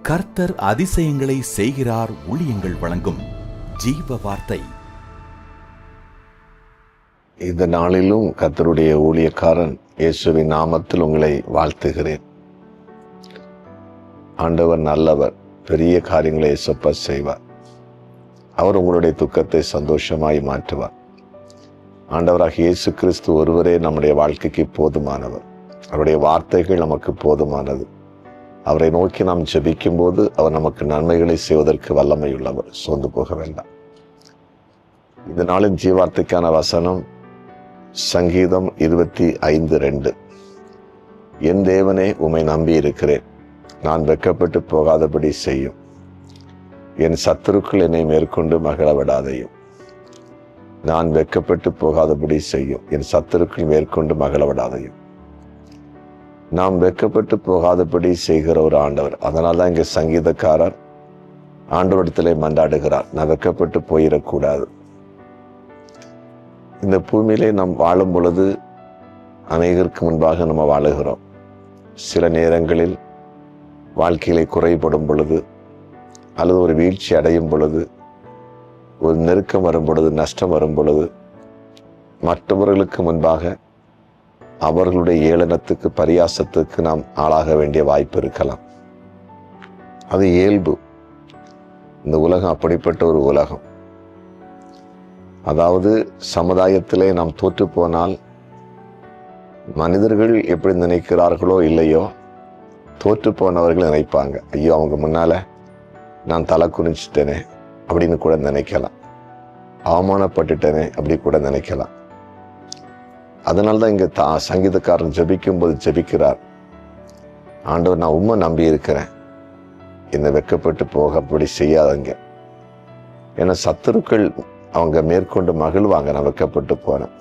கர்த்தர் அதிசயங்களை செய்கிறார். ஊழியங்கள் வழங்கும் ஜீவ வார்த்தை. இந்த நாளிலும் கர்த்தருடைய ஊழியக்காரன் இயேசுவின் நாமத்தில் உங்களை வாழ்த்துகிறேன். ஆண்டவர் நல்லவர், பெரிய காரியங்களை இயேசப்பா செய்வார். அவர் உங்களுடைய துக்கத்தை சந்தோஷமாய் மாற்றுவார். ஆண்டவராக இயேசு கிறிஸ்து ஒருவரே நம்முடைய வாழ்க்கைக்கு போதுமானவர். அவருடைய வார்த்தைகள் நமக்கு போதுமானது. அவரை நோக்கி நாம் ஜெபிக்கும் போது அவர் நமக்கு நன்மைகளை செய்வதற்கு வல்லமையுள்ளவர். சோர்ந்து போக வேண்டாம். இந்த நாளின் ஜீவார்த்தைக்கான வசனம் சங்கீதம் 25:2. என் தேவனே, உம்மை நம்பி இருக்கிறேன். நான் வெட்கப்பட்டு போகாதபடி செய்யும். என் சத்துருக்கள் என்னை மேற்கொண்டு மகிழ விடாதையும். நான் வெட்கப்பட்டு போகாதபடி செய்யும். என் சத்துருக்கள் மேற்கொண்டு மகிழ விடாதையும். நாம் வெட்கப்பட்டு போகாதபடி செய்கிற ஒரு ஆண்டவர். அதனால்தான் இங்கே சங்கீதக்காரர் ஆண்டவரிடத்திலே மன்றாடுகிறார், நான் வெட்கப்பட்டு போயிடக்கூடாது. இந்த பூமியிலே நாம் வாழும் பொழுது அநேகருக்கு முன்பாக நம்ம வாழுகிறோம். சில நேரங்களில் வாழ்க்கையிலே குறைபடும் பொழுது, அல்லது ஒரு வீழ்ச்சி அடையும் பொழுது, ஒரு நெருக்கம் வரும் பொழுது, நஷ்டம் வரும் பொழுது, மற்றவர்களுக்கு முன்பாக அவர்களுடைய ஏளனத்துக்கு, பரியாசத்துக்கு நாம் ஆளாக வேண்டிய வாய்ப்பு இருக்கலாம். அது இயல்பு. இந்த உலகம் அப்படிப்பட்ட ஒரு உலகம். அதாவது சமுதாயத்திலே நாம் தோற்று போனால் மனிதர்கள் எப்படி நினைக்கிறார்களோ இல்லையோ, தோற்று போனவர்கள் நினைப்பாங்க, ஐயோ அவங்க முன்னால நான் தலை குனிச்சிட்டேனே அப்படின்னு கூட நினைக்கலாம். அவமானப்பட்டுட்டேனே அப்படி கூட நினைக்கலாம். அதனால்தான் இங்க சங்கீதக்காரன் ஜெபிக்கும் போது ஜெபிக்கிறார், ஆண்டவர், நான் உம்மை நம்பி இருக்கிறேன், என்னை வெட்கப்பட்டு போக அப்படி செய்யாதங்க. ஏன்னா சத்துருக்கள் அவங்க மேற்கொண்டு மகிழ்வாங்க நான் வெட்கப்பட்டு போனேன்.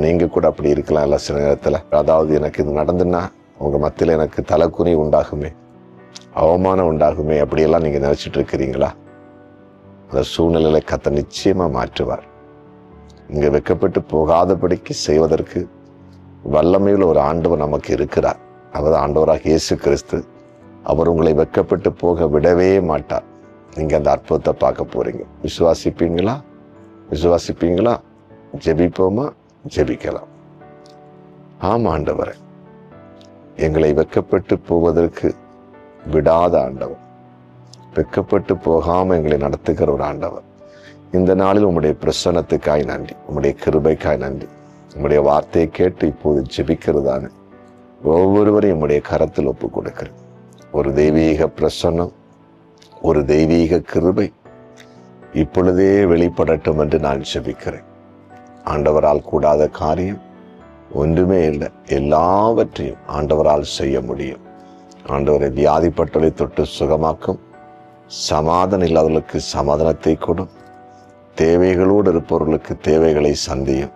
நீங்க கூட அப்படி இருக்கலாம் இல்லை சில நேரத்துல. அதாவது எனக்கு இது நடந்துன்னா உங்க மத்தியில எனக்கு தலைக்குனி உண்டாகுமே, அவமானம் உண்டாகுமே, அப்படியெல்லாம் நீங்க நினைச்சிட்டு இருக்கிறீங்களா? அந்த சூழ்நிலையில கர்த்தர் நிச்சயமா மாற்றுவார். இங்க வெட்கப்பட்டு போகாதபடிக்கு செய்வதற்கு வல்லமையுள்ள ஒரு ஆண்டவர் நமக்கு இருக்கிறார். அவர் ஆண்டவராக இயேசு கிறிஸ்து. அவர் உங்களை வெட்கப்பட்டு போக விடவே மாட்டார். நீங்க அந்த அற்புதத்தை பார்க்க போறீங்க. விசுவாசிப்பீங்களா? விசுவாசிப்பீங்களா? ஜெபிப்போமா? ஜெபிக்கலாம். ஆமா ஆண்டவரே, எங்களை வெட்கப்பட்டு போவதற்கு விடாத ஆண்டவர், வெட்கப்பட்டு போகாம எங்களை நடத்துகிற ஒரு ஆண்டவர். இந்த நாளில் உம்முடைய பிரசன்னத்துக்காய் நன்றி, உம்முடைய கிருபைக்காய் நன்றி. உம்முடைய வார்த்தையை கேட்டு இப்போது ஜெபிக்கிறதான ஒவ்வொருவரையும் உம்முடைய கரத்தில் ஒப்பு கொடுக்கிறேன். ஒரு தெய்வீக பிரசன்னம், ஒரு தெய்வீக கிருபை இப்பொழுதே வெளிப்படட்டும் என்று நான் ஜெபிக்கிறேன். ஆண்டவரால் கூடாத காரியம் ஒன்றுமே இல்லை. எல்லாவற்றையும் ஆண்டவரால் செய்ய முடியும். ஆண்டவரை வியாதிப்பட்டவரை தொட்டு சுகமாக்கும், சமாதானம் இல்லாதவர்களுக்கு சமாதானத்தை கொடும், தேவைகளோடு இருப்பவர்களுக்கு தேவைகளை சந்தியும்.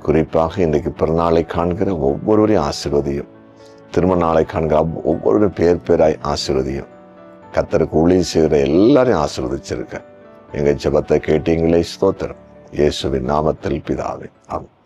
குறிப்பாக இன்றைக்கு பிறநாளை காண்கிற ஒவ்வொருவரையும் ஆசீர்வதியும். திருமண நாளை காண்கிற ஒவ்வொருவரும் பேர் பேராய் ஆசீர்வதியும். கர்த்தருக்கு ஊழியம் செய்கிற எல்லாரையும் ஆசீர்வதிச்சிருக்க. எங்க ஜெபத்தை கேட்டீங்களே, ஸ்தோத்திரம். இயேசுவின் நாமத்தில் பிதாவே, ஆமென்.